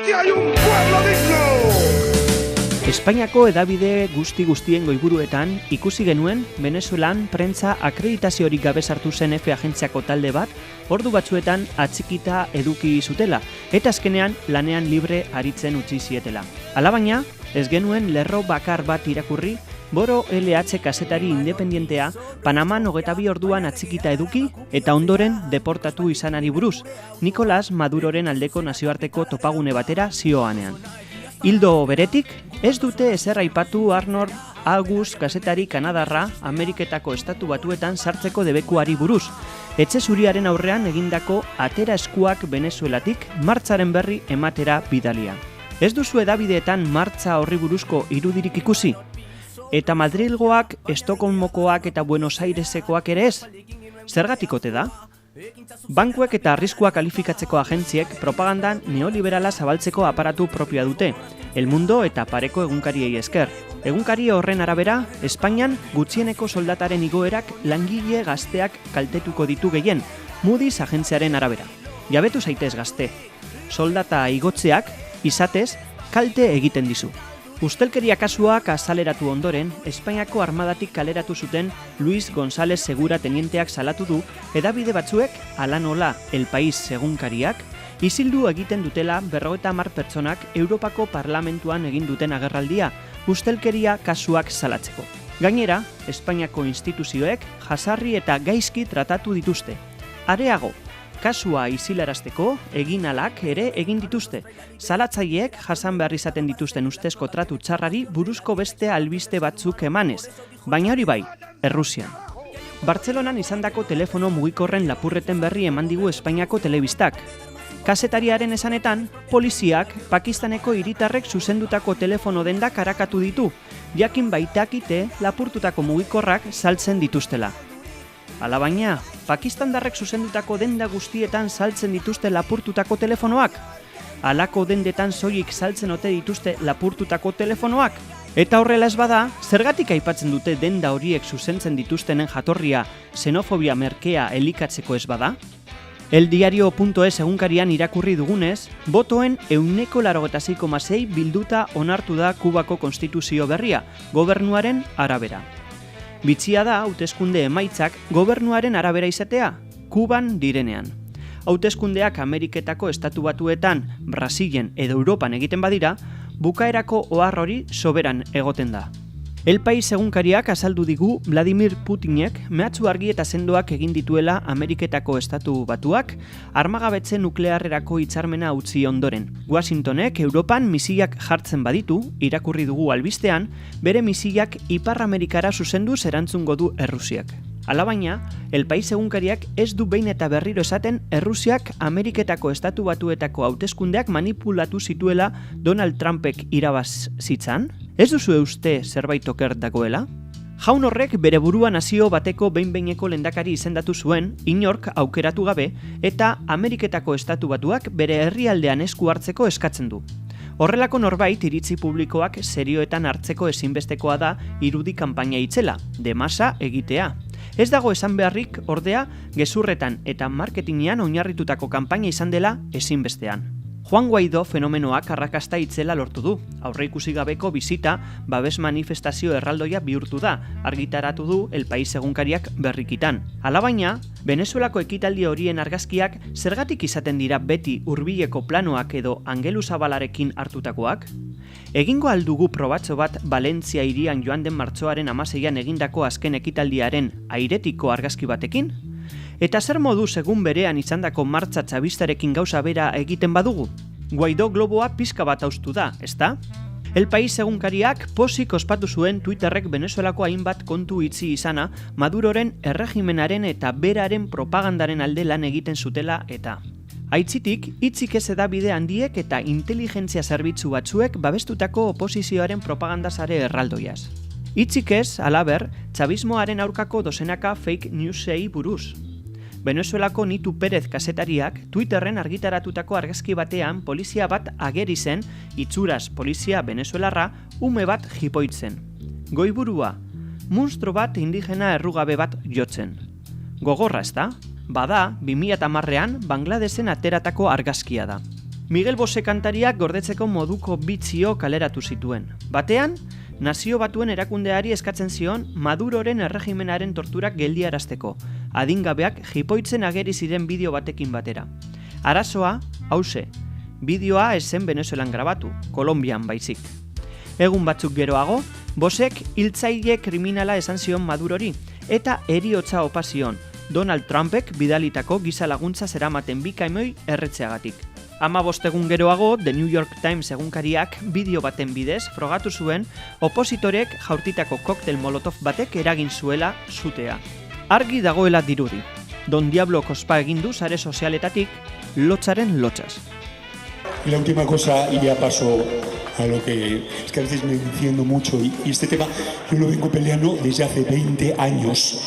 aquí hay un pueblo digno! Espainiako hedabide guztien goiburuetan ikusi genuen Venezuelan prentza akreditaziorik gabe sartu zen F agentziako talde bat ordu batzuetan atxikita eduki zutela eta azkenean lanean libre aritzen utzi zietela. Alabaina, ez genuen lerro bakar bat irakurri Boro LH kazetari independientea Panaman 22 orduan atxikita eduki eta ondoren deportatu izanari buruz, Nicolás Maduroren aldeko nazioarteko topagune batera zioanean. Hildo beretik, ez dute ezer aipatu Arnold August kazetari kanadarra Ameriketako estatu batuetan sartzeko debekuari buruz, etxe zuriaren aurrean egindako atera eskuak Venezuelatik martxaren berri ematera bidalia. Ez duzu hedabideetan martxa horri buruzko irudirik ikusi? Eta Madrilgoak, Estocolmokoak eta Buenos Airesekoak ere ez? Zergatik ote da? Bankuek eta arriskua kalifikatzeko agentziek propagandan neoliberala zabaltzeko aparatu propioa dute, El Mundo eta pareko egunkariei esker. Egunkari horren arabera, Espainian gutxieneko soldataren igoerak langile gazteak kaltetuko ditu gehien, Moody's agentziaren arabera. Jabetu zaitez gazte. Soldata igotzeak, izatez, kalte egiten dizu. Ustelkeria kasuak azaleratu ondoren, Espainiako armadatik kaleratu zuten Luis González Segura tenienteak salatu du hedabide batzuek, hala nola El País egunkariak, isildu egiten dutela 50 pertsonak Europako Parlamentuan egin duten agerraldia, ustelkeria kasuak salatzeko. Gainera, Espainiako instituzioek jasarri eta gaizki tratatu dituzte. Areago, kasua isilarazteko eginalak ere egin dituzte. Salatzaileek jasan behar izaten dituzten ustezko tratu txarrari buruzko beste albiste batzuk emanez, baina hori bai, Errusian. Bartzelonan izandako telefono mugikorren lapurreten berri eman digu Espainiako telebistak. Kazetariaren esanetan, poliziak Pakistaneko hiritarrek zuzendutako telefono dendak arakatu ditu, jakin baitakite lapurtutako mugikorrak saltzen dituztela. Alabaina, Pakistandarrek zuzendutako denda guztietan saltzen dituzte lapurtutako telefonoak? Halako dendetan soilik saltzen ote dituzte lapurtutako telefonoak? Eta horrela ez bada, zergatik aipatzen dute denda horiek zuzentzen dituztenen jatorria xenofobia merkea elikatzeko ez bada? Eldiario.es egunkarian irakurri dugunez, botoen 96,6 bilduta onartu da Kubako konstituzio berria, gobernuaren arabera. Bitxia da hauteskunde emaitzak gobernuaren arabera izatea, Kuban direnean. Hauteskundeak Ameriketako estatu batuetan, Brasilen edo Europan egiten badira, bukaerako ohar hori soberan egoten da. El País egunkariak azaldu digu Vladimir Putinek mehatxu argi eta sendoak egin dituela Ameriketako estatu batuak armagabetze nuklearrerako hitzarmena utzi ondoren. Washingtonek Europan misilak jartzen baditu, irakurri dugu albistean, bere misilak Ipar Amerikara zuzenduz erantzungo du Errusiak. Alabaina, El País egunkariak ez du behin eta berriro esaten Errusiak Ameriketako estatu batuetako hauteskundeak manipulatu zituela Donald Trumpek irabaz zitzan? Ez duzu uste zerbait oker dagoela? Jaun horrek bere burua nazio bateko behin-behineko lehendakari izendatu zuen, inork aukeratu gabe, eta Ameriketako estatu batuak bere herrialdean esku hartzeko eskatzen du. Horrelako norbait iritzi publikoak serioetan hartzeko ezinbestekoa da irudi kanpaina itzela, de masa egitea. Ez dago esan beharrik, ordea, gezurretan eta marketingean oinarritutako kanpaina izan dela ezinbestean. Juan Guaidó fenomenoak arrakasta itzela lortu du. Aurreikusi gabeko bizita babes manifestazio erraldoia bihurtu da, argitaratu du El País egunkariak berrikitan. Alabaina, Venezuelako ekitaldi horien argazkiak zergatik izaten dira beti hurbileko planoak edo angeluzabalarekin hartutakoak? Egingo aldugu probatxo bat Valentzia hirian joan den martxoaren 16an egindako azken ekitaldiaren airetiko argazki batekin? Eta zer moduz egun berean izandako martxa txabistarekin gauza bera egiten badugu? Guaidó globoa pizka bat haustu da, ezta? El País egunkariak pozik ospatu zuen Twitterrek Venezuelako hainbat kontu itzi izana Maduroren erregimenaren eta beraren propagandaren alde lan egiten zutela eta. Aitzitik, hitzik ez hedabide handiek eta inteligentzia zerbitzu batzuek babestutako oposizioaren propagandasare erraldoiaz. Hitzik ez, halaber, txabismoaren aurkako dozenaka fake newsei buruz. Venezuelako Nitu Pérez kazetariak Twitterren argitaratutako argazki batean polizia bat ageri zen, itxuraz polizia venezuelarra ume bat jipoitzen. Goiburua, munstro bat indigena errugabe bat jotzen. Gogorra ezta? Bada, 2010ean Bangladesen ateratako argazkia da. Miguel Bosé kantariak gordetzeko moduko bitzio kaleratu zituen. Batean, Nazio Batuen erakundeari eskatzen zion Maduroren erregimenaren torturak geldiarazteko, adingabeak jipoitzen ageri ziren bideo batekin batera. Arazoa, hauxe, bideoa ez zen Venezuelan grabatu, Kolonbian baizik. Egun batzuk geroago, Bosek hiltzaile kriminala esan zion Madurori, eta heriotza opa zion, Donald Trumpek bidalitako giza laguntza zeramaten 2 kamioi erretzeagatik. 15 egun geroago, The New York Times egunkariak bideo baten bidez frogatu zuen opositorek jaurtitako koktel molotov batek eragin zuela sutea. Argi dagoela dirudi. Don Diablo kospa egin du sare sozialetatik lotzaren lotzaz. Y la última cosa, y ya paso a lo que es que a veces me enciendo mucho y este tema yo lo vengo peleando desde hace 20 años.